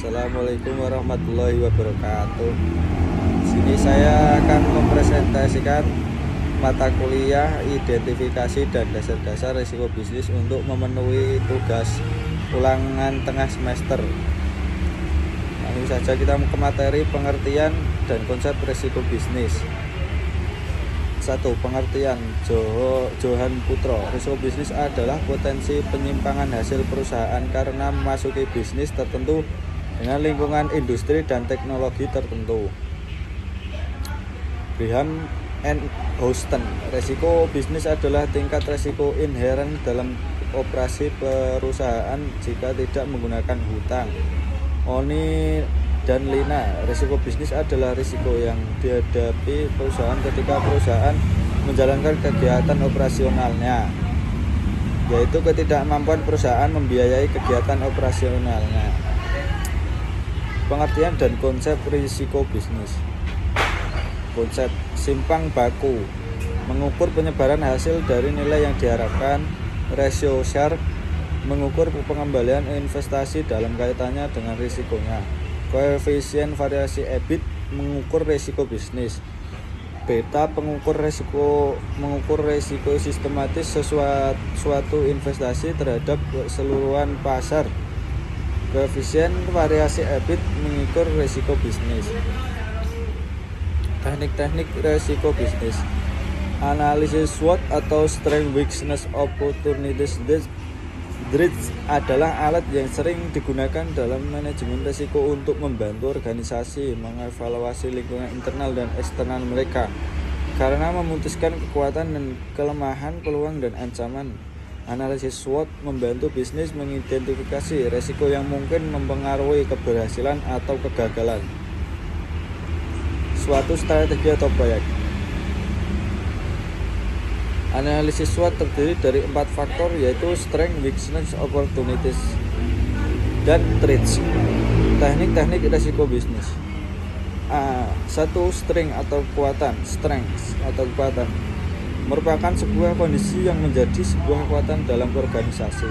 Assalamualaikum warahmatullahi wabarakatuh. Sini saya akan mempresentasikan mata kuliah identifikasi dan dasar-dasar risiko bisnis untuk memenuhi tugas ulangan tengah semester. Langsung saja kita ke materi pengertian dan konsep risiko bisnis. 1. Pengertian Johan Putro. Risiko bisnis adalah potensi penyimpangan hasil perusahaan karena memasuki bisnis tertentu dengan lingkungan industri dan teknologi tertentu. Graham and Houston. Risiko bisnis adalah tingkat risiko inheren dalam operasi perusahaan jika tidak menggunakan hutang. Oni dan Lina. Risiko bisnis adalah risiko yang dihadapi perusahaan ketika perusahaan menjalankan kegiatan operasionalnya, yaitu ketidakmampuan perusahaan membiayai kegiatan operasionalnya. Pengertian dan konsep risiko bisnis. Konsep simpang baku, mengukur penyebaran hasil dari nilai yang diharapkan. Ratio Sharpe, mengukur pengembalian investasi dalam kaitannya dengan risikonya. Koefisien variasi EBIT, mengukur risiko bisnis. Beta, mengukur risiko sistematis suatu investasi terhadap keseluruhan pasar. Koefisien variasi EBIT mengukur risiko bisnis. Teknik-teknik risiko bisnis. Analisis SWOT atau Strength Weakness Opportunities Drift adalah alat yang sering digunakan dalam manajemen risiko untuk membantu organisasi mengevaluasi lingkungan internal dan eksternal mereka karena memutuskan kekuatan dan kelemahan, peluang dan ancaman. Analisis SWOT membantu bisnis mengidentifikasi risiko yang mungkin mempengaruhi keberhasilan atau kegagalan suatu strategi atau proyek. Analisis SWOT terdiri dari 4 faktor, yaitu strength, weakness, opportunities, dan threats. Teknik-teknik risiko bisnis. 1. Strength atau kekuatan. Strength atau kekuatan merupakan sebuah kondisi yang menjadi sebuah kekuatan dalam organisasi.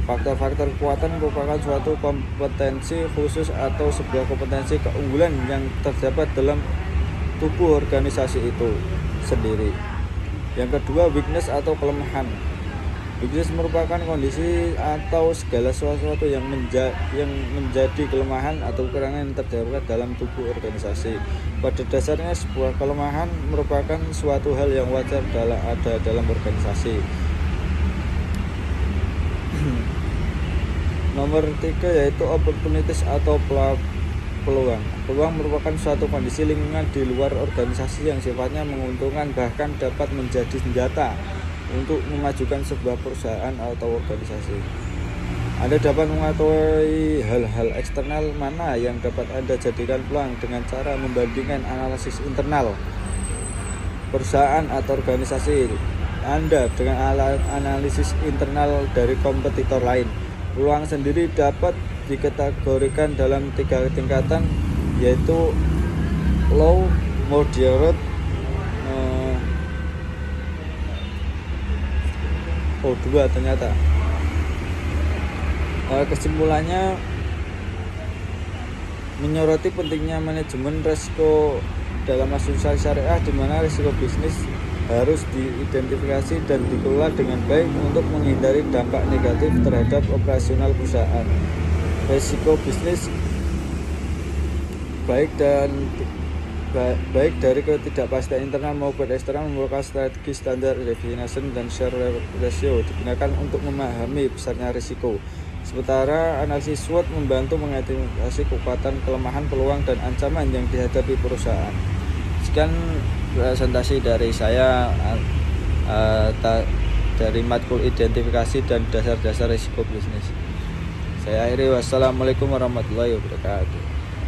Faktor-faktor kekuatan merupakan suatu kompetensi khusus atau sebuah kompetensi keunggulan yang terdapat dalam tubuh organisasi itu sendiri. Yang kedua, weakness atau kelemahan. Weakness merupakan kondisi atau segala sesuatu yang menjadi kelemahan atau kekurangan yang terdapat dalam tubuh organisasi. Pada dasarnya, sebuah kelemahan merupakan suatu hal yang wajar ada dalam organisasi. Nomor 3 yaitu opportunities atau peluang. Peluang merupakan suatu kondisi lingkungan di luar organisasi yang sifatnya menguntungkan, bahkan dapat menjadi senjata untuk memajukan sebuah perusahaan atau organisasi. Anda dapat mengetahui hal-hal eksternal mana yang dapat Anda jadikan peluang dengan cara membandingkan analisis internal perusahaan atau organisasi Anda dengan analisis internal dari kompetitor lain. Peluang sendiri dapat dikategorikan dalam 3 tingkatan, yaitu low, moderate, dua ternyata. Kesimpulannya menyoroti pentingnya manajemen risiko dalam asuransi syariah, di mana risiko bisnis harus diidentifikasi dan dikelola dengan baik untuk menghindari dampak negatif terhadap operasional perusahaan. Risiko bisnis baik dari ketidakpastian internal maupun eksternal merupakan strategi standar deviation dan share ratio digunakan untuk memahami besarnya risiko. Sementara analisis SWOT membantu mengidentifikasi kekuatan, kelemahan, peluang dan ancaman yang dihadapi perusahaan. Sekian presentasi dari saya dari matkul identifikasi dan dasar-dasar risiko bisnis. Saya akhiri, wassalamualaikum warahmatullahi wabarakatuh.